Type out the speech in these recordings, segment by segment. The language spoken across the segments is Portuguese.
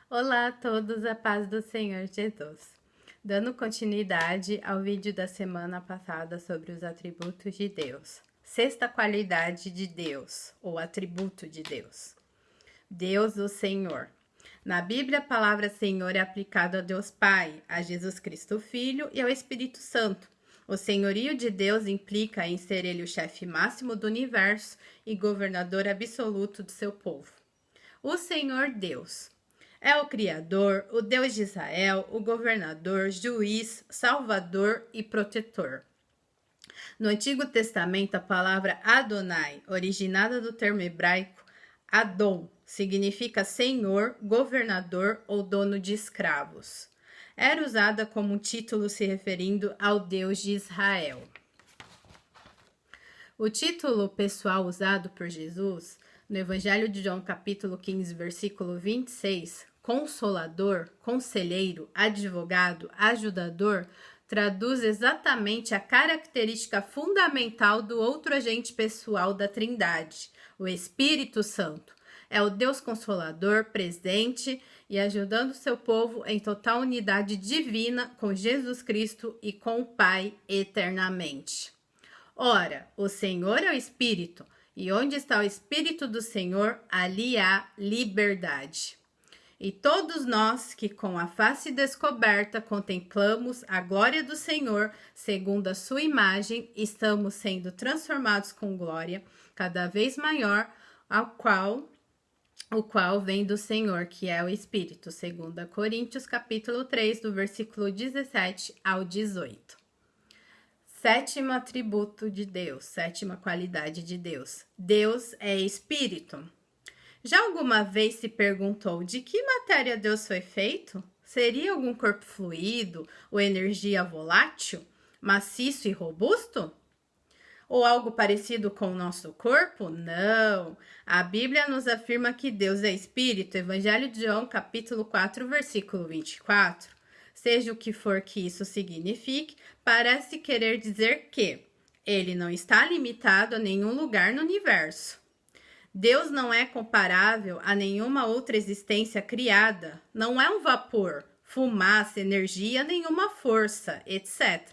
Olá a todos, a paz do Senhor Jesus. Dando continuidade ao vídeo da semana passada sobre os atributos de Deus. Sexta qualidade de Deus, ou atributo de Deus. Deus, o Senhor. Na Bíblia, a palavra Senhor é aplicada a Deus Pai, a Jesus Cristo Filho e ao Espírito Santo. O senhorio de Deus implica em ser ele o chefe máximo do universo e governador absoluto do seu povo. O Senhor Deus é o Criador, o Deus de Israel, o governador, juiz, salvador e protetor. No Antigo Testamento, a palavra Adonai, originada do termo hebraico Adon, significa senhor, governador ou dono de escravos. Era usada como um título se referindo ao Deus de Israel. O título pessoal usado por Jesus no Evangelho de João, capítulo 15, versículo 26, Consolador, Conselheiro, Advogado, Ajudador, traduz exatamente a característica fundamental do outro agente pessoal da Trindade, o Espírito Santo. É o Deus Consolador presente e ajudando seu povo em total unidade divina com Jesus Cristo e com o Pai eternamente. Ora, o Senhor é o Espírito, e onde está o Espírito do Senhor, ali há liberdade. E todos nós que com a face descoberta contemplamos a glória do Senhor, segundo a sua imagem, estamos sendo transformados com glória cada vez maior, o qual vem do Senhor, que é o Espírito, segundo Coríntios capítulo 3, do versículo 17 ao 18. Sétimo atributo de Deus, sétima qualidade de Deus. Deus é Espírito. Já alguma vez se perguntou de que matéria Deus foi feito? Seria algum corpo fluido ou energia volátil, maciço e robusto? Ou algo parecido com o nosso corpo? Não. A Bíblia nos afirma que Deus é Espírito. Evangelho de João, capítulo 4, versículo 24. Seja o que for que isso signifique, parece querer dizer que ele não está limitado a nenhum lugar no universo. Deus não é comparável a nenhuma outra existência criada, não é um vapor, fumaça, energia, nenhuma força, etc.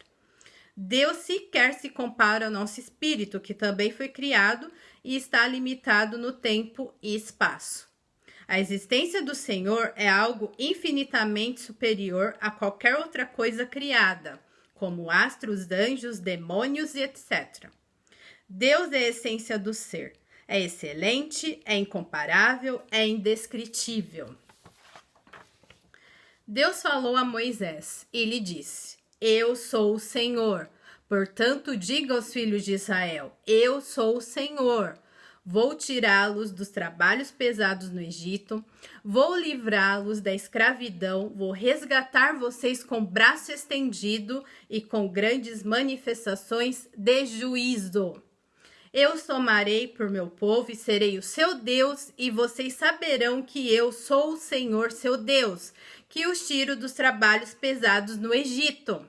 Deus sequer se compara ao nosso espírito, que também foi criado e está limitado no tempo e espaço. A existência do Senhor é algo infinitamente superior a qualquer outra coisa criada, como astros, anjos, demônios e etc. Deus é a essência do ser. É excelente, é incomparável, é indescritível. Deus falou a Moisés e lhe disse: Eu sou o Senhor. Portanto, diga aos filhos de Israel: Eu sou o Senhor. Vou tirá-los dos trabalhos pesados no Egito, vou livrá-los da escravidão, vou resgatar vocês com braço estendido e com grandes manifestações de juízo. Eu os tomarei por meu povo e serei o seu Deus, e vocês saberão que eu sou o Senhor, seu Deus, que os tiro dos trabalhos pesados no Egito.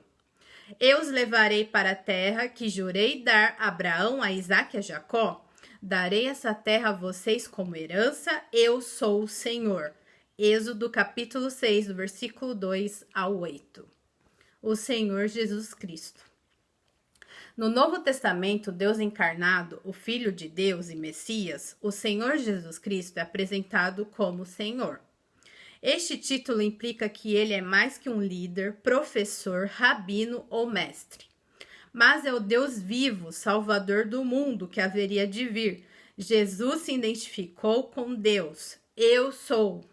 Eu os levarei para a terra que jurei dar a Abraão, a Isaque e a Jacó. Darei essa terra a vocês como herança, eu sou o Senhor. Êxodo capítulo 6, do versículo 2 ao 8. O Senhor Jesus Cristo. No Novo Testamento, Deus encarnado, o Filho de Deus e Messias, o Senhor Jesus Cristo é apresentado como Senhor. Este título implica que ele é mais que um líder, professor, rabino ou mestre. Mas é o Deus vivo, Salvador do mundo, que haveria de vir. Jesus se identificou com Deus. Eu sou,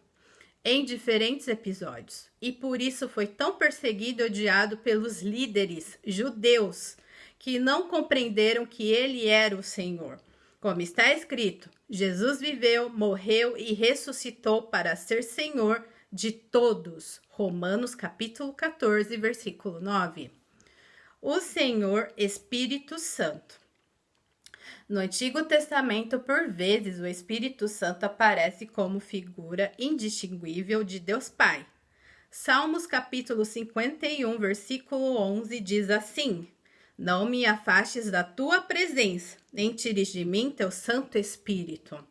em diferentes episódios. E por isso foi tão perseguido e odiado pelos líderes judeus, que não compreenderam que ele era o Senhor. Como está escrito, Jesus viveu, morreu e ressuscitou para ser Senhor de todos. Romanos capítulo 14, versículo 9. O Senhor Espírito Santo. No Antigo Testamento, por vezes, o Espírito Santo aparece como figura indistinguível de Deus Pai. Salmos capítulo 51, versículo 11 diz assim: Não me afastes da tua presença, nem tires de mim teu Santo Espírito.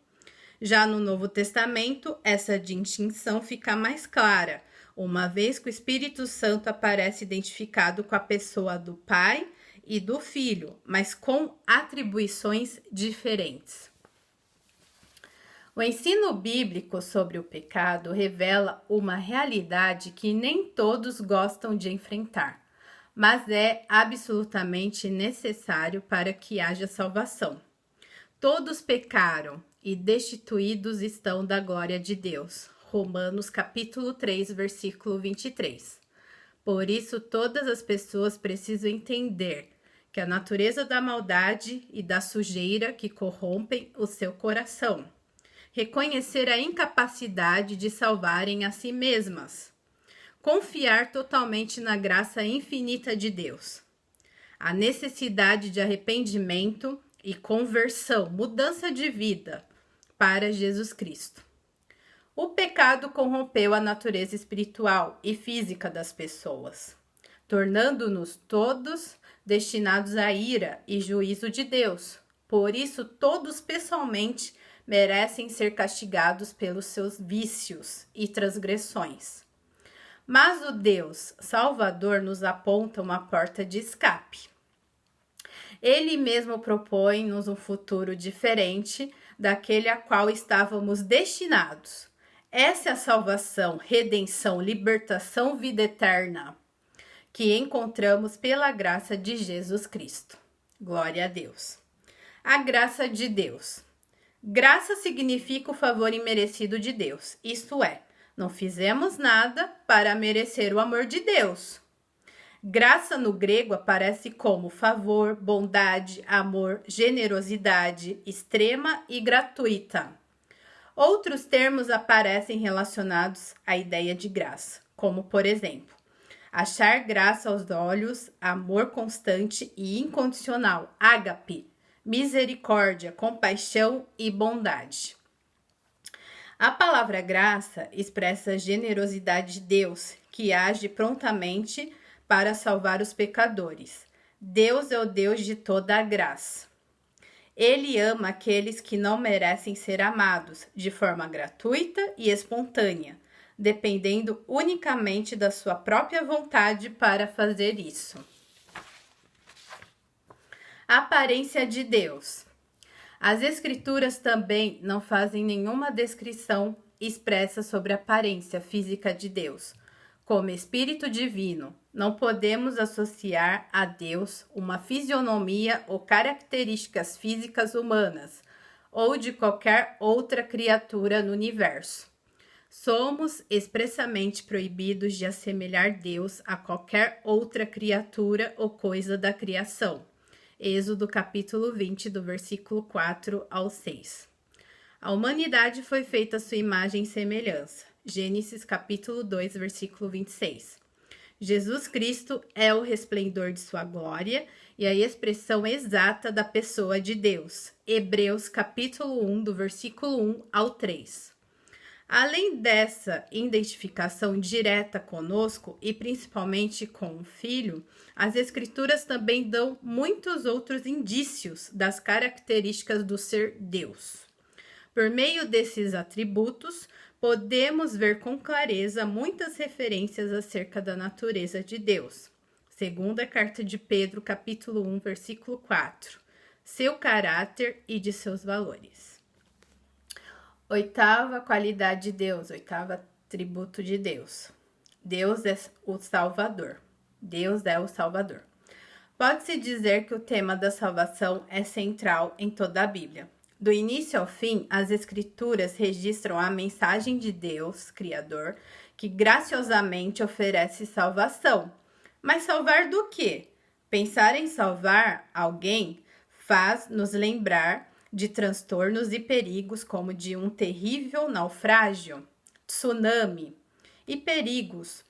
Já no Novo Testamento, essa distinção fica mais clara, uma vez que o Espírito Santo aparece identificado com a pessoa do Pai e do Filho, mas com atribuições diferentes. O ensino bíblico sobre o pecado revela uma realidade que nem todos gostam de enfrentar, mas é absolutamente necessário para que haja salvação. Todos pecaram e destituídos estão da glória de Deus. Romanos capítulo 3, versículo 23. Por isso, todas as pessoas precisam entender que a natureza da maldade e da sujeira que corrompem o seu coração. Reconhecer a incapacidade de salvarem a si mesmas. Confiar totalmente na graça infinita de Deus. A necessidade de arrependimento e conversão, mudança de vida para Jesus Cristo. O pecado corrompeu a natureza espiritual e física das pessoas, tornando-nos todos destinados à ira e juízo de Deus. Por isso, todos pessoalmente merecem ser castigados pelos seus vícios e transgressões. Mas o Deus Salvador nos aponta uma porta de escape. Ele mesmo propõe-nos um futuro diferente daquele a qual estávamos destinados. Essa é a salvação, redenção, libertação, vida eterna que encontramos pela graça de Jesus Cristo. Glória a Deus. A graça de Deus. Graça significa o favor imerecido de Deus, isto é, não fizemos nada para merecer o amor de Deus. Graça no grego aparece como favor, bondade, amor, generosidade extrema e gratuita. Outros termos aparecem relacionados à ideia de graça, como por exemplo, achar graça aos olhos, amor constante e incondicional, ágape, misericórdia, compaixão e bondade. A palavra graça expressa a generosidade de Deus, que age prontamente para salvar os pecadores. Deus é o Deus de toda a graça. Ele ama aqueles que não merecem ser amados, de forma gratuita e espontânea, dependendo unicamente da sua própria vontade para fazer isso. Aparência de Deus. As Escrituras também não fazem nenhuma descrição expressa sobre a aparência física de Deus. Como Espírito Divino, não podemos associar a Deus uma fisionomia ou características físicas humanas ou de qualquer outra criatura no universo. Somos expressamente proibidos de assemelhar Deus a qualquer outra criatura ou coisa da criação. Êxodo capítulo 20, do versículo 4 ao 6. A humanidade foi feita à sua imagem e semelhança. Gênesis capítulo 2, versículo 26. Jesus Cristo é o resplendor de sua glória e a expressão exata da pessoa de Deus. Hebreus capítulo 1, do versículo 1 ao 3. Além dessa identificação direta conosco e principalmente com o Filho, as Escrituras também dão muitos outros indícios das características do ser Deus. Por meio desses atributos, podemos ver com clareza muitas referências acerca da natureza de Deus. Segunda carta de Pedro, capítulo 1, versículo 4. Seu caráter e de seus valores. Oitava qualidade de Deus, oitavo atributo de Deus. Deus é o Salvador. Deus é o Salvador. Pode-se dizer que o tema da salvação é central em toda a Bíblia. Do início ao fim, as Escrituras registram a mensagem de Deus, Criador, que graciosamente oferece salvação. Mas salvar do quê? Pensar em salvar alguém faz nos lembrar de transtornos e perigos como de um terrível naufrágio, tsunami e perigos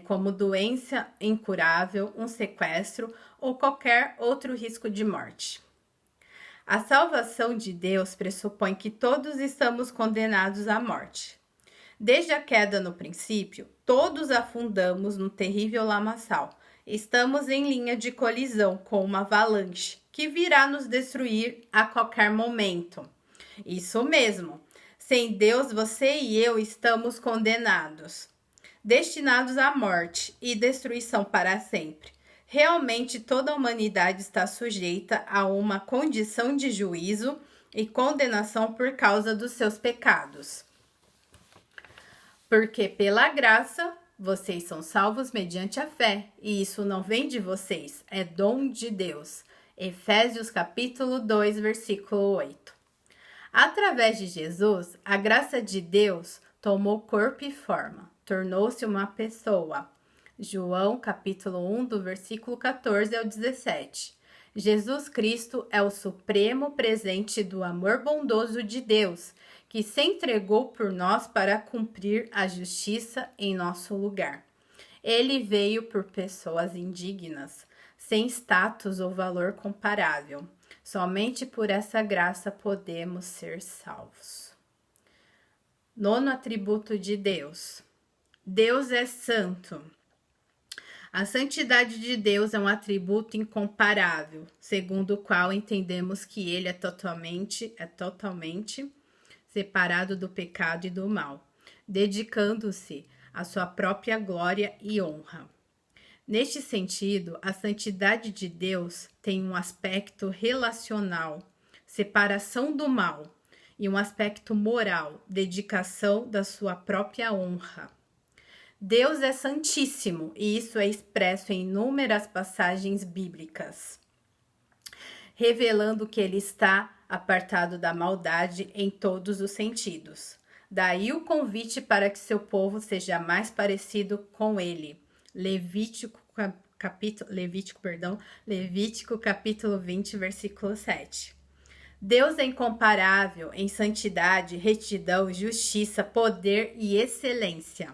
como doença incurável, um sequestro ou qualquer outro risco de morte. A salvação de Deus pressupõe que todos estamos condenados à morte. Desde a queda no princípio, todos afundamos no terrível lamaçal. Estamos em linha de colisão com uma avalanche que virá nos destruir a qualquer momento. Isso mesmo. Sem Deus, você e eu estamos condenados, destinados à morte e destruição para sempre. Realmente, toda a humanidade está sujeita a uma condição de juízo e condenação por causa dos seus pecados. Porque pela graça, vocês são salvos mediante a fé, e isso não vem de vocês, é dom de Deus. Efésios capítulo 2, versículo 8. Através de Jesus, a graça de Deus tomou corpo e forma, tornou-se uma pessoa. João capítulo 1, do versículo 14 ao 17. Jesus Cristo é o supremo presente do amor bondoso de Deus, que se entregou por nós para cumprir a justiça em nosso lugar. Ele veio por pessoas indignas, sem status ou valor comparável. Somente por essa graça podemos ser salvos. Nono atributo de Deus. Deus é santo. A santidade de Deus é um atributo incomparável, segundo o qual entendemos que ele é totalmente separado do pecado e do mal, dedicando-se à sua própria glória e honra. Neste sentido, a santidade de Deus tem um aspecto relacional, separação do mal, e um aspecto moral, dedicação da sua própria honra. Deus é santíssimo e isso é expresso em inúmeras passagens bíblicas, revelando que ele está apartado da maldade em todos os sentidos. Daí o convite para que seu povo seja mais parecido com ele. Levítico capítulo 20, versículo 7. Deus é incomparável em santidade, retidão, justiça, poder e excelência.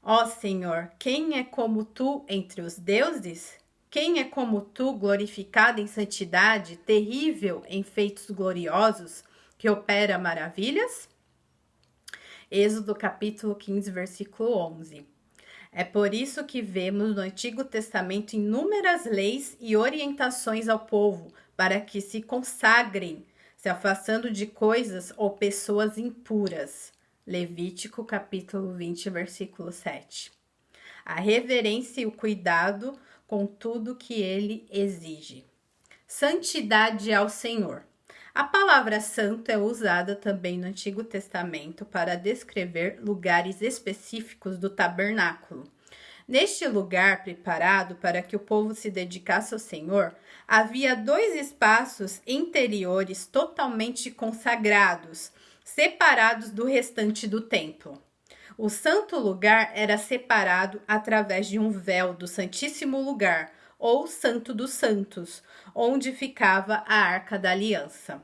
Ó Senhor, quem é como tu entre os deuses? Quem é como tu, glorificado em santidade, terrível em feitos gloriosos, que opera maravilhas? Êxodo capítulo 15, versículo 11. É por isso que vemos no Antigo Testamento inúmeras leis e orientações ao povo para que se consagrem, se afastando de coisas ou pessoas impuras. Levítico capítulo 20, versículo 7. A reverência e o cuidado com tudo que ele exige. Santidade ao Senhor. A palavra santo é usada também no Antigo Testamento para descrever lugares específicos do tabernáculo. Neste lugar preparado para que o povo se dedicasse ao Senhor, havia 2 espaços interiores totalmente consagrados, separados do restante do templo. O santo lugar era separado através de um véu do Santíssimo Lugar, ou Santo dos Santos, onde ficava a Arca da Aliança.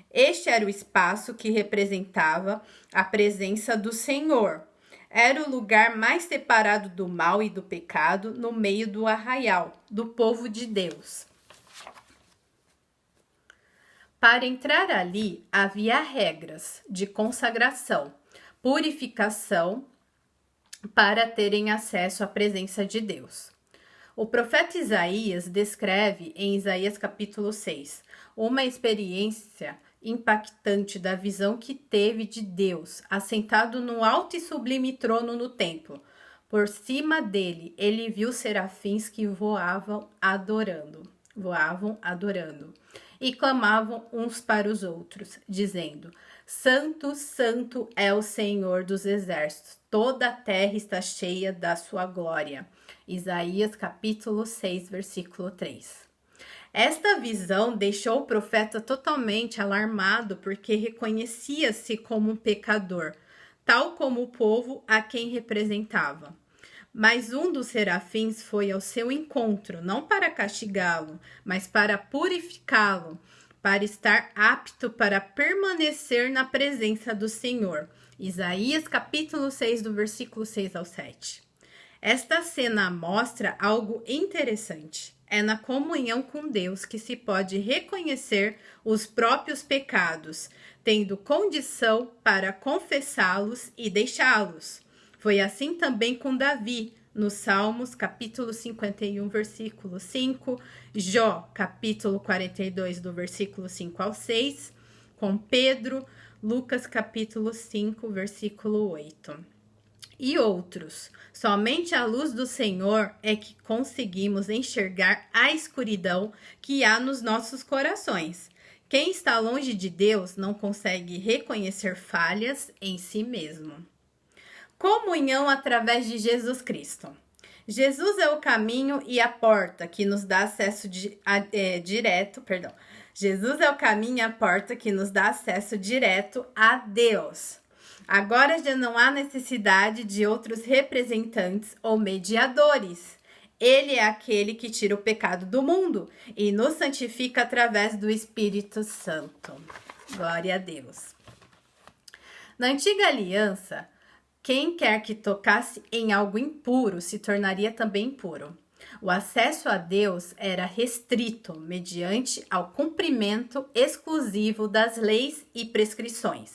Este era o espaço que representava a presença do Senhor. Era o lugar mais separado do mal e do pecado no meio do arraial, do povo de Deus. Para entrar ali, havia regras de consagração, purificação, para terem acesso à presença de Deus. O profeta Isaías descreve em Isaías capítulo 6 uma experiência impactante da visão que teve de Deus, assentado no alto e sublime trono no templo. Por cima dele, ele viu serafins que voavam adorando, e clamavam uns para os outros, dizendo: Santo, Santo é o Senhor dos exércitos, toda a terra está cheia da sua glória. Isaías capítulo 6, versículo 3. Esta visão deixou o profeta totalmente alarmado porque reconhecia-se como um pecador, tal como o povo a quem representava. Mas um dos serafins foi ao seu encontro, não para castigá-lo, mas para purificá-lo, para estar apto para permanecer na presença do Senhor. Isaías capítulo 6, do versículo 6 ao 7. Esta cena mostra algo interessante. É na comunhão com Deus que se pode reconhecer os próprios pecados, tendo condição para confessá-los e deixá-los. Foi assim também com Davi, nos Salmos, capítulo 51, versículo 5, Jó, capítulo 42, do versículo 5 ao 6, com Pedro, Lucas capítulo 5, versículo 8. E outros, somente a luz do Senhor é que conseguimos enxergar a escuridão que há nos nossos corações. Quem está longe de Deus não consegue reconhecer falhas em si mesmo. Comunhão através de Jesus Cristo. Jesus é o caminho e a porta que nos dá acesso direto. Jesus é o caminho e a porta que nos dá acesso direto a Deus. Agora já não há necessidade de outros representantes ou mediadores. Ele é aquele que tira o pecado do mundo e nos santifica através do Espírito Santo. Glória a Deus. Na antiga aliança, quem quer que tocasse em algo impuro se tornaria também impuro. O acesso a Deus era restrito mediante ao cumprimento exclusivo das leis e prescrições.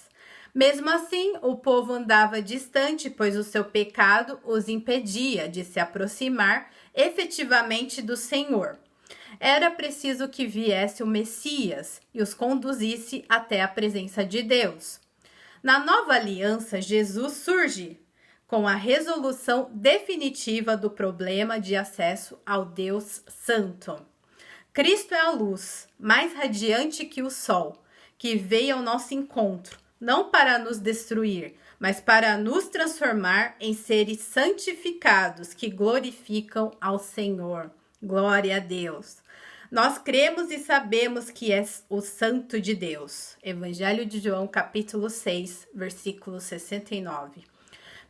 Mesmo assim, o povo andava distante, pois o seu pecado os impedia de se aproximar efetivamente do Senhor. Era preciso que viesse o Messias e os conduzisse até a presença de Deus. Na nova aliança, Jesus surge com a resolução definitiva do problema de acesso ao Deus Santo. Cristo é a luz, mais radiante que o sol, que veio ao nosso encontro, não para nos destruir, mas para nos transformar em seres santificados que glorificam ao Senhor. Glória a Deus! Nós cremos e sabemos que é o Santo de Deus. Evangelho de João, capítulo 6, versículo 69.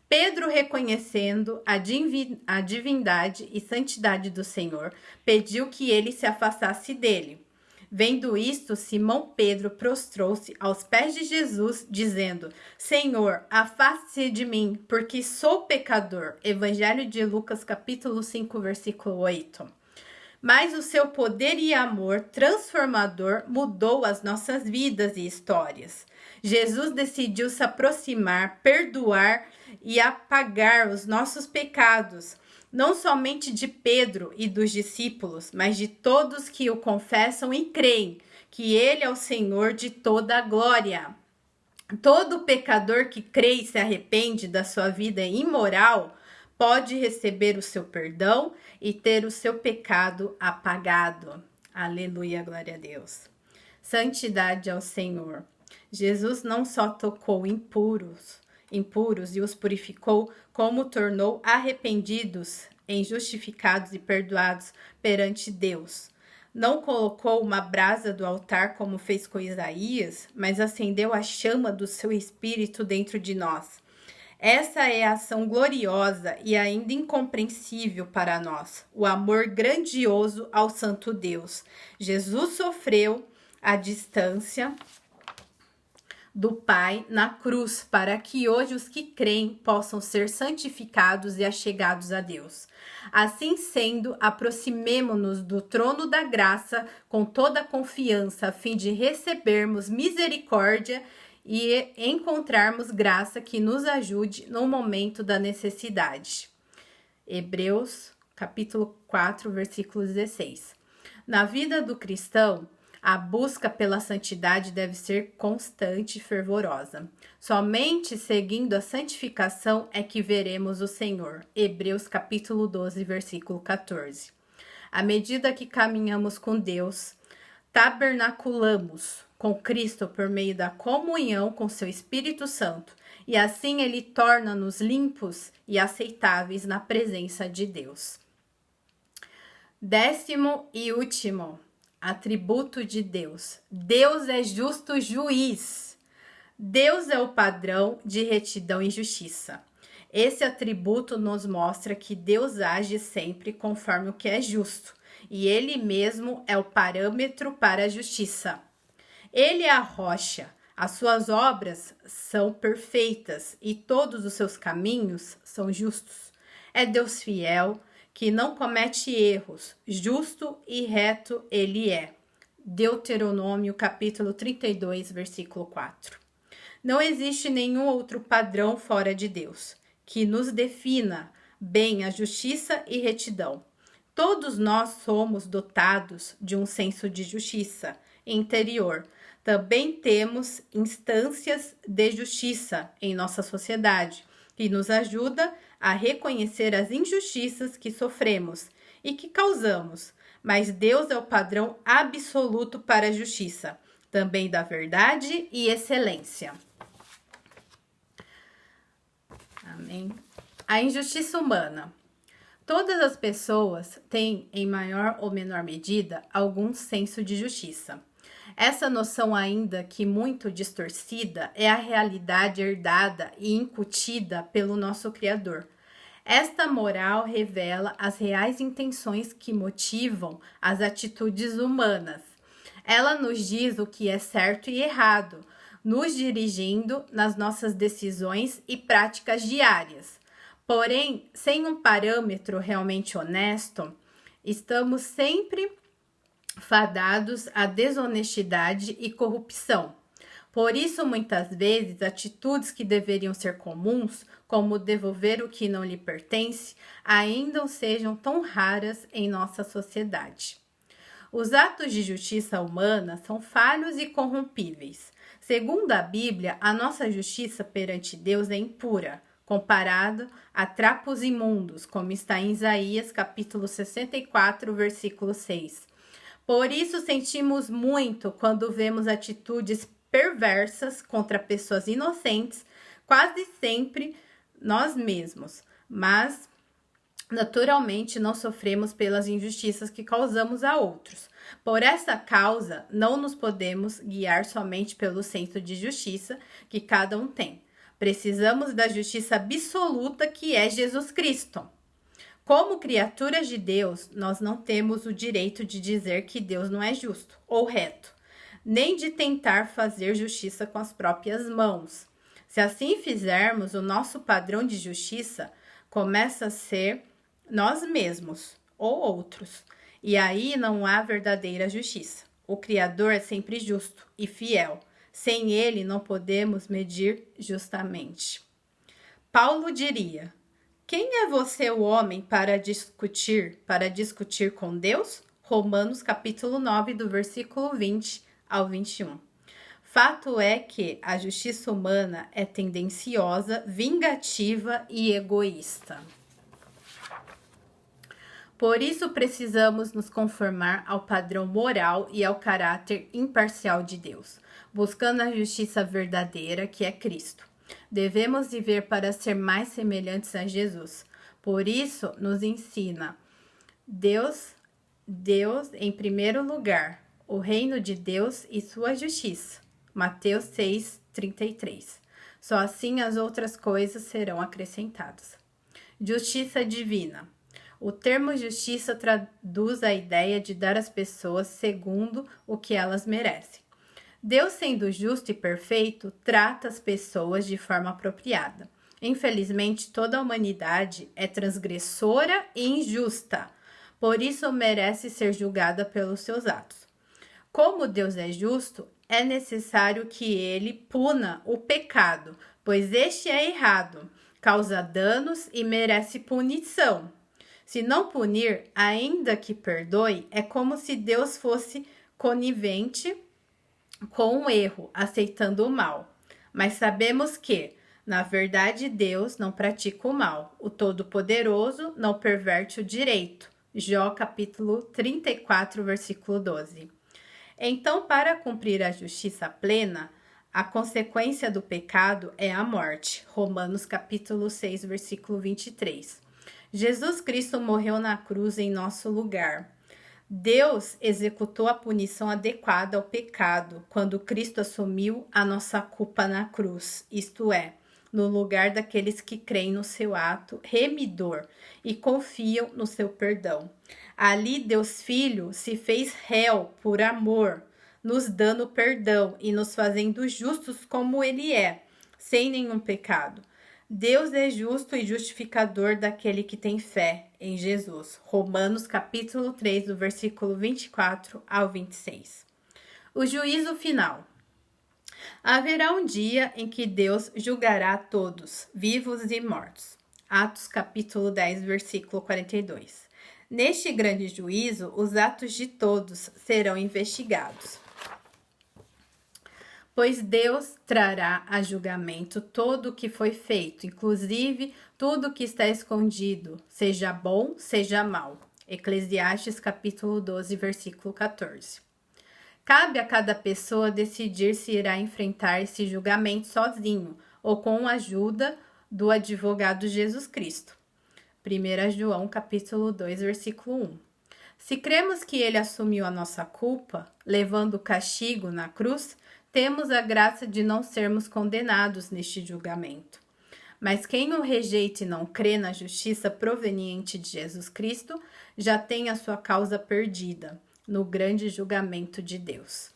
Pedro, reconhecendo a divindade e santidade do Senhor, pediu que ele se afastasse dele. Vendo isto, Simão Pedro prostrou-se aos pés de Jesus, dizendo: Senhor, afaste-se de mim, porque sou pecador. Evangelho de Lucas, capítulo 5, versículo 8. Mas o seu poder e amor transformador mudou as nossas vidas e histórias. Jesus decidiu se aproximar, perdoar e apagar os nossos pecados, não somente de Pedro e dos discípulos, mas de todos que o confessam e creem que ele é o Senhor de toda a glória. Todo pecador que crê e se arrepende da sua vida imoral pode receber o seu perdão e ter o seu pecado apagado. Aleluia, glória a Deus. Santidade ao Senhor. Jesus não só tocou impuros e os purificou, como tornou arrependidos, justificados e perdoados perante Deus. Não colocou uma brasa do altar como fez com Isaías, mas acendeu a chama do seu espírito dentro de nós. Essa é a ação gloriosa e ainda incompreensível para nós, o amor grandioso ao Santo Deus. Jesus sofreu à distância do Pai na cruz, para que hoje os que creem possam ser santificados e achegados a Deus. Assim sendo, aproximemo-nos do trono da graça com toda a confiança, a fim de recebermos misericórdia e encontrarmos graça que nos ajude no momento da necessidade. Hebreus, capítulo 4, versículo 16. Na vida do cristão, a busca pela santidade deve ser constante e fervorosa. Somente seguindo a santificação é que veremos o Senhor. Hebreus capítulo 12, versículo 14. À medida que caminhamos com Deus, tabernaculamos com Cristo por meio da comunhão com seu Espírito Santo, e assim ele torna-nos limpos e aceitáveis na presença de Deus. 10º e último atributo de Deus. Deus é justo juiz. Deus é o padrão de retidão e justiça. Esse atributo nos mostra que Deus age sempre conforme o que é justo, e ele mesmo é o parâmetro para a justiça. Ele é a rocha, as suas obras são perfeitas e todos os seus caminhos são justos. É Deus fiel, que não comete erros, justo e reto ele é. Deuteronômio, capítulo 32, versículo 4. Não existe nenhum outro padrão fora de Deus, que nos defina bem a justiça e retidão. Todos nós somos dotados de um senso de justiça interior. Também temos instâncias de justiça em nossa sociedade, que nos ajuda a reconhecer as injustiças que sofremos e que causamos. Mas Deus é o padrão absoluto para a justiça, também da verdade e excelência. Amém. A injustiça humana. Todas as pessoas têm, em maior ou menor medida, algum senso de justiça. Essa noção, ainda que muito distorcida, é a realidade herdada e incutida pelo nosso Criador. Esta moral revela as reais intenções que motivam as atitudes humanas. Ela nos diz o que é certo e errado, nos dirigindo nas nossas decisões e práticas diárias. Porém, sem um parâmetro realmente honesto, estamos sempre fadados à desonestidade e corrupção. Por isso, muitas vezes, atitudes que deveriam ser comuns, como devolver o que não lhe pertence, ainda sejam tão raras em nossa sociedade. Os atos de justiça humana são falhos e corrompíveis. Segundo a Bíblia, a nossa justiça perante Deus é impura, comparado a trapos imundos, como está em Isaías capítulo 64, versículo 6. Por isso sentimos muito quando vemos atitudes perversas contra pessoas inocentes, quase sempre nós mesmos, mas naturalmente não sofremos pelas injustiças que causamos a outros. Por essa causa, não nos podemos guiar somente pelo senso de justiça que cada um tem. Precisamos da justiça absoluta que é Jesus Cristo. Como criaturas de Deus, nós não temos o direito de dizer que Deus não é justo ou reto, nem de tentar fazer justiça com as próprias mãos. Se assim fizermos, o nosso padrão de justiça começa a ser nós mesmos ou outros, e aí não há verdadeira justiça. O Criador é sempre justo e fiel. Sem ele, não podemos medir justamente. Paulo diria: quem é você, o homem, para discutir com Deus? Romanos capítulo 9, do versículo 20 ao 21. Fato é que a justiça humana é tendenciosa, vingativa e egoísta. Por isso precisamos nos conformar ao padrão moral e ao caráter imparcial de Deus, buscando a justiça verdadeira, que é Cristo. Devemos viver para ser mais semelhantes a Jesus. Por isso, nos ensina Deus em primeiro lugar, o reino de Deus e sua justiça. Mateus 6:33. Só assim as outras coisas serão acrescentadas. Justiça divina. O termo justiça traduz a ideia de dar às pessoas segundo o que elas merecem. Deus, sendo justo e perfeito, trata as pessoas de forma apropriada. Infelizmente, toda a humanidade é transgressora e injusta, por isso merece ser julgada pelos seus atos. Como Deus é justo, é necessário que ele puna o pecado, pois este é errado, causa danos e merece punição. Se não punir, ainda que perdoe, é como se Deus fosse conivente com o erro, aceitando o mal. Mas sabemos que, na verdade, Deus não pratica o mal. O Todo-Poderoso não perverte o direito. Jó capítulo 34, versículo 12. Então, para cumprir a justiça plena, a consequência do pecado é a morte. Romanos capítulo 6, versículo 23. Jesus Cristo morreu na cruz em nosso lugar. Deus executou a punição adequada ao pecado quando Cristo assumiu a nossa culpa na cruz, isto é, no lugar daqueles que creem no seu ato remidor e confiam no seu perdão. Ali Deus Filho se fez réu por amor, nos dando perdão e nos fazendo justos como ele é, sem nenhum pecado. Deus é justo e justificador daquele que tem fé em Jesus. Romanos capítulo 3, do versículo 24 ao 26. O juízo final. Haverá um dia em que Deus julgará todos, vivos e mortos. Atos capítulo 10, versículo 42. Neste grande juízo, os atos de todos serão investigados. Pois Deus trará a julgamento todo o que foi feito, inclusive tudo o que está escondido, seja bom, seja mal. Eclesiastes capítulo 12, versículo 14. Cabe a cada pessoa decidir se irá enfrentar esse julgamento sozinho ou com a ajuda do advogado Jesus Cristo. 1 João capítulo 2, versículo 1. Se cremos que ele assumiu a nossa culpa, levando o castigo na cruz, temos a graça de não sermos condenados neste julgamento. Mas quem o rejeita e não crê na justiça proveniente de Jesus Cristo, já tem a sua causa perdida no grande julgamento de Deus.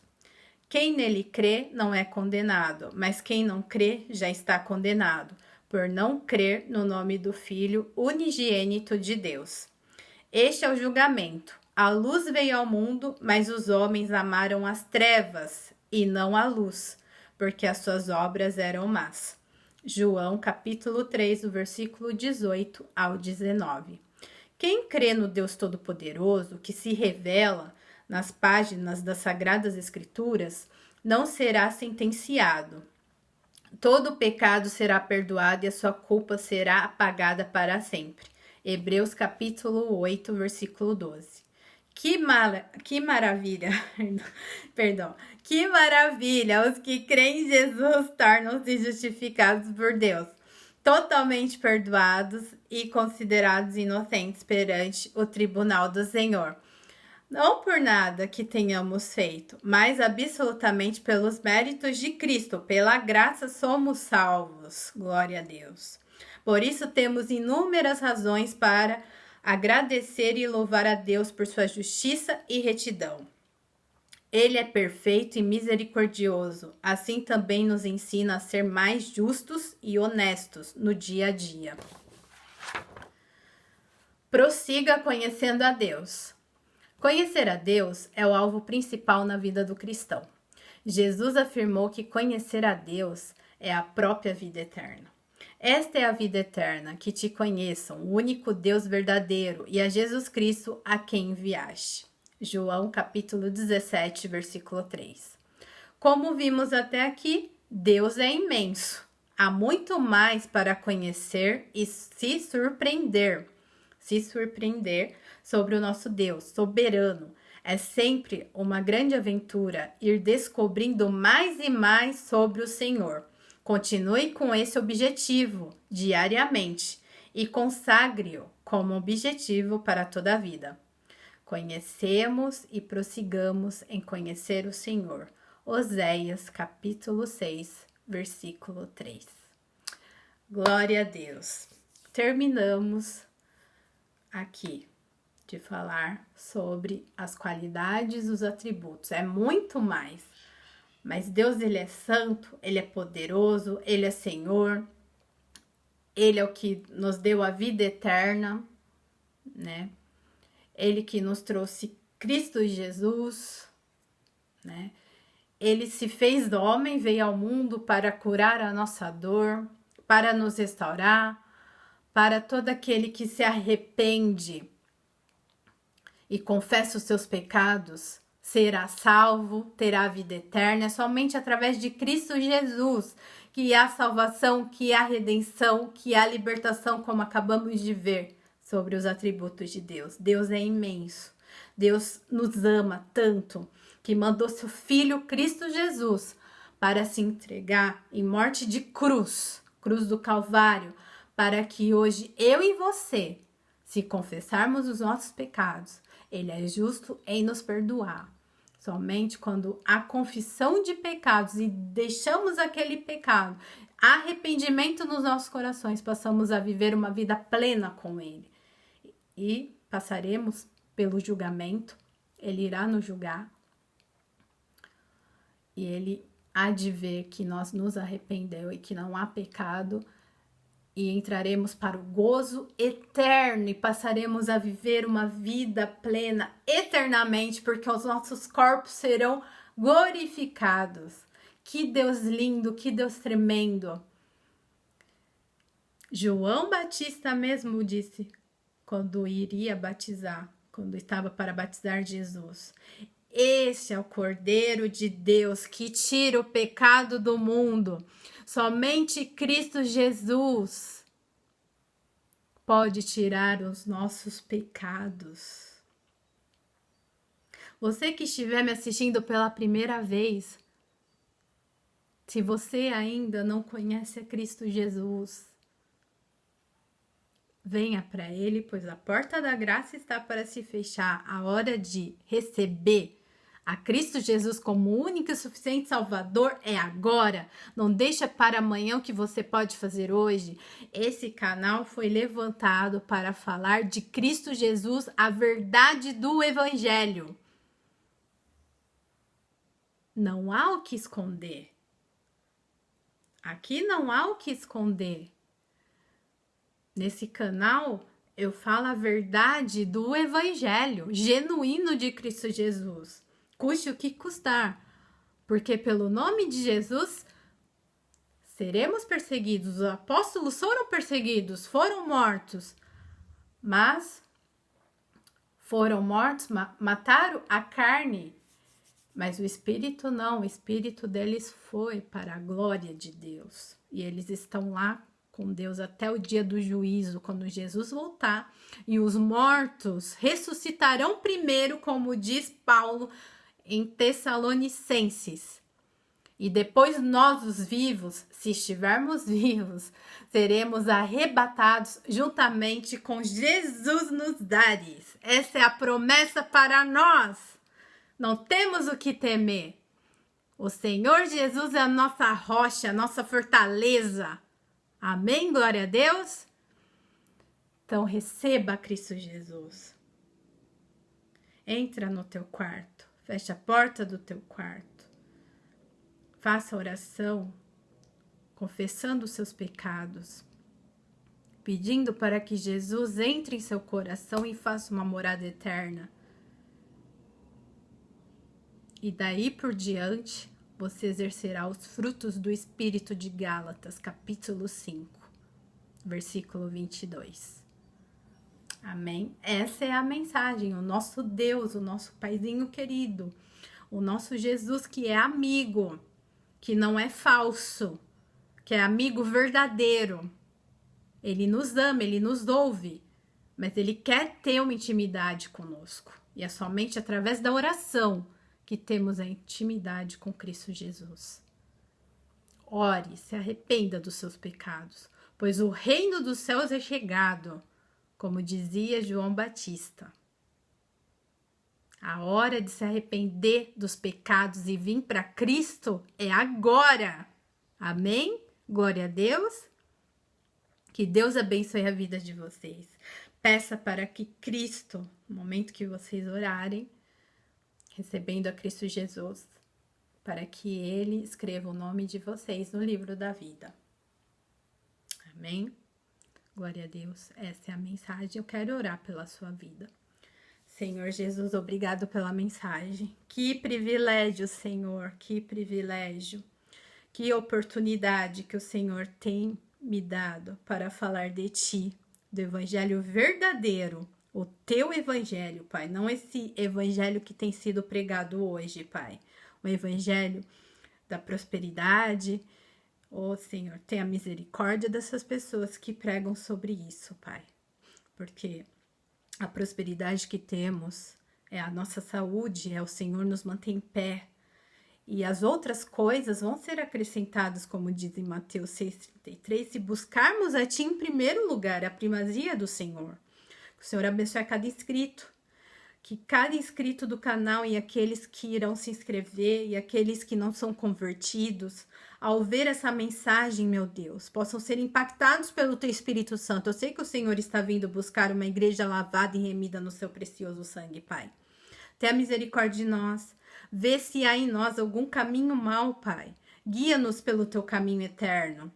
Quem nele crê não é condenado, mas quem não crê já está condenado, por não crer no nome do Filho unigênito de Deus. Este é o julgamento. A luz veio ao mundo, mas os homens amaram as trevas e não a luz, porque as suas obras eram más. João capítulo 3, do versículo 18 ao 19. Quem crê no Deus Todo-Poderoso, que se revela nas páginas das Sagradas Escrituras, não será sentenciado. Todo pecado será perdoado e a sua culpa será apagada para sempre. Hebreus capítulo 8, versículo 12. Que maravilha, perdão, que maravilha, os que creem em Jesus tornam-se justificados por Deus, totalmente perdoados e considerados inocentes perante o tribunal do Senhor. Não por nada que tenhamos feito, mas absolutamente pelos méritos de Cristo, pela graça somos salvos, glória a Deus. Por isso temos inúmeras razões para agradecer e louvar a Deus por sua justiça e retidão. Ele é perfeito e misericordioso, assim também nos ensina a ser mais justos e honestos no dia a dia. Prossiga conhecendo a Deus. Conhecer a Deus é o alvo principal na vida do cristão. Jesus afirmou que conhecer a Deus é a própria vida eterna. Esta é a vida eterna, que te conheçam, o único Deus verdadeiro, e a Jesus Cristo a quem enviaste. João capítulo 17, versículo 3. Como vimos até aqui, Deus é imenso. Há muito mais para conhecer e se surpreender sobre o nosso Deus soberano. É sempre uma grande aventura ir descobrindo mais e mais sobre o Senhor. Continue com esse objetivo diariamente e consagre-o como objetivo para toda a vida. Conhecemos e prossigamos em conhecer o Senhor. Oséias, capítulo 6, versículo 3. Glória a Deus. Terminamos aqui de falar sobre as qualidades, os atributos. É muito mais. Mas Deus, ele é santo, ele é poderoso, ele é Senhor. Ele é o que nos deu a vida eterna, né? Ele que nos trouxe Cristo Jesus, né? Ele se fez homem, veio ao mundo para curar a nossa dor, para nos restaurar, para todo aquele que se arrepende e confessa os seus pecados, será salvo, terá a vida eterna. É somente através de Cristo Jesus que há salvação, que há redenção, que há libertação, como acabamos de ver sobre os atributos de Deus. Deus é imenso. Deus nos ama tanto que mandou seu Filho Cristo Jesus para se entregar em morte de cruz do Calvário, para que hoje eu e você, se confessarmos os nossos pecados, ele é justo em nos perdoar. Somente quando há confissão de pecados e deixamos aquele pecado, arrependimento nos nossos corações, passamos a viver uma vida plena com ele. E passaremos pelo julgamento, ele irá nos julgar. E ele há de ver que nós nos arrependemos e que não há pecado, e entraremos para o gozo eterno e passaremos a viver uma vida plena eternamente, porque os nossos corpos serão glorificados. Que Deus lindo, que Deus tremendo. João Batista mesmo disse, quando iria batizar, quando estava para batizar Jesus: Este é o Cordeiro de Deus que tira o pecado do mundo. Somente Cristo Jesus pode tirar os nossos pecados. Você que estiver me assistindo pela primeira vez, se você ainda não conhece a Cristo Jesus, venha para Ele, pois a porta da graça está para se fechar. A hora de receber a Cristo Jesus como único e suficiente Salvador é agora. Não deixa para amanhã o que você pode fazer hoje. Esse canal foi levantado para falar de Cristo Jesus, a verdade do Evangelho. Não há o que esconder. Aqui não há o que esconder. Nesse canal eu falo a verdade do Evangelho genuíno de Cristo Jesus. Custe o que custar, porque pelo nome de Jesus seremos perseguidos. Os apóstolos foram perseguidos, foram mortos, mas foram mortos, mataram a carne, mas o espírito não, o espírito deles foi para a glória de Deus. E eles estão lá com Deus até o dia do juízo, quando Jesus voltar. E os mortos ressuscitarão primeiro, como diz Paulo em Tessalonicenses. E depois nós, os vivos, se estivermos vivos, seremos arrebatados juntamente com Jesus nos ares. Essa é a promessa para nós. Não temos o que temer. O Senhor Jesus é a nossa rocha, a nossa fortaleza. Amém? Glória a Deus. Então receba Cristo Jesus. Entra no teu quarto. Fecha a porta do teu quarto. Faça oração, confessando os seus pecados, pedindo para que Jesus entre em seu coração e faça uma morada eterna. E daí por diante, você exercerá os frutos do Espírito de Gálatas, capítulo 5, versículo 22. Amém? Essa é a mensagem, o nosso Deus, o nosso Paizinho querido, o nosso Jesus que é amigo, que não é falso, que é amigo verdadeiro. Ele nos ama, ele nos ouve, mas ele quer ter uma intimidade conosco. E é somente através da oração que temos a intimidade com Cristo Jesus. Ore, se arrependa dos seus pecados, pois o reino dos céus é chegado, como dizia João Batista. A hora de se arrepender dos pecados e vir para Cristo é agora. Amém? Glória a Deus. Que Deus abençoe a vida de vocês. Peça para que Cristo, no momento que vocês orarem, recebendo a Cristo Jesus, para que Ele escreva o nome de vocês no livro da vida. Amém? Glória a Deus. Essa é a mensagem. Eu quero orar pela sua vida. Senhor Jesus, obrigado pela mensagem. Que privilégio, Senhor, que privilégio. Que oportunidade que o Senhor tem me dado para falar de Ti, do Evangelho verdadeiro, o Teu Evangelho, Pai. Não esse Evangelho que tem sido pregado hoje, Pai. O Evangelho da prosperidade. Ó, Senhor, tenha misericórdia dessas pessoas que pregam sobre isso, Pai. Porque a prosperidade que temos é a nossa saúde, é o Senhor nos mantém em pé. E as outras coisas vão ser acrescentadas, como diz em Mateus 6,33, se buscarmos a Ti em primeiro lugar, a primazia do Senhor. Que o Senhor abençoe cada inscrito, que cada inscrito do canal e aqueles que irão se inscrever e aqueles que não são convertidos, ao ver essa mensagem, meu Deus, possam ser impactados pelo Teu Espírito Santo. Eu sei que o Senhor está vindo buscar uma igreja lavada e remida no Seu precioso sangue, Pai. Tenha misericórdia de nós. Vê se há em nós algum caminho mau, Pai. Guia-nos pelo Teu caminho eterno.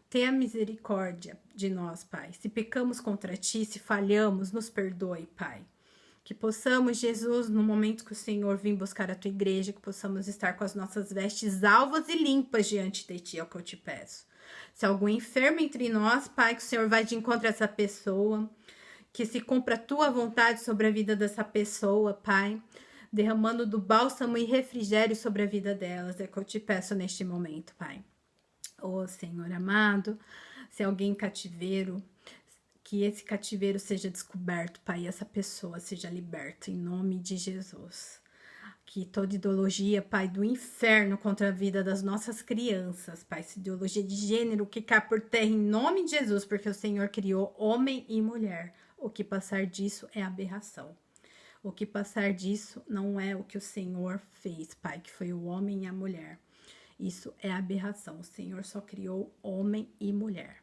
Tenha misericórdia de nós, Pai. Se pecamos contra Ti, se falhamos, nos perdoe, Pai. Que possamos, Jesus, no momento que o Senhor vir buscar a Tua igreja, que possamos estar com as nossas vestes alvas e limpas diante de Ti, é o que eu te peço. Se algum enfermo entre nós, Pai, que o Senhor vai de encontro a essa pessoa, que se cumpra a Tua vontade sobre a vida dessa pessoa, Pai. derramando do bálsamo e refrigério sobre a vida delas. É o que eu te peço neste momento, Pai. Ô Senhor amado, se alguém em cativeiro, que esse cativeiro seja descoberto, Pai, e essa pessoa seja liberta, em nome de Jesus. Que toda ideologia, Pai, do inferno contra a vida das nossas crianças, Pai, essa ideologia de gênero que cai por terra em nome de Jesus, porque o Senhor criou homem e mulher. O que passar disso é aberração. O que passar disso não é o que o Senhor fez, Pai, que foi o homem e a mulher. Isso é aberração. O Senhor só criou homem e mulher.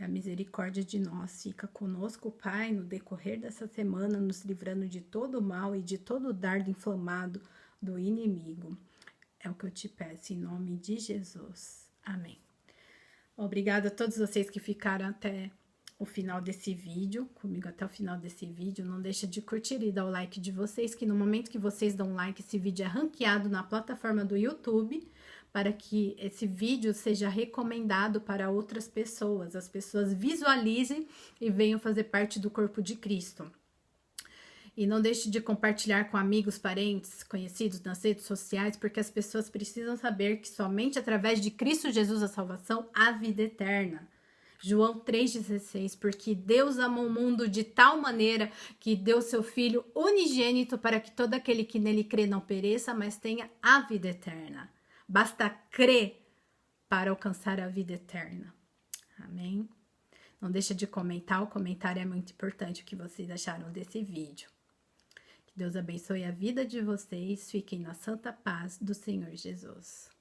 A misericórdia de nós fica conosco, Pai, no decorrer dessa semana, nos livrando de todo o mal e de todo o dardo inflamado do inimigo. É o que eu te peço, em nome de Jesus. Amém. Obrigada a todos vocês que ficaram até o final desse vídeo, comigo até o final desse vídeo. Não deixa de curtir e dar o like de vocês, que no momento que vocês dão like, esse vídeo é ranqueado na plataforma do YouTube, para que esse vídeo seja recomendado para outras pessoas, as pessoas visualizem e venham fazer parte do corpo de Cristo. E não deixe de compartilhar com amigos, parentes, conhecidos nas redes sociais, porque as pessoas precisam saber que somente através de Cristo Jesus a salvação há vida eterna. João 3,16, porque Deus amou o mundo de tal maneira que deu seu Filho unigênito para que todo aquele que nele crê não pereça, mas tenha a vida eterna. Basta crer para alcançar a vida eterna. Amém? Não deixa de comentar, o comentário é muito importante o que vocês acharam desse vídeo. Que Deus abençoe a vida de vocês, fiquem na santa paz do Senhor Jesus.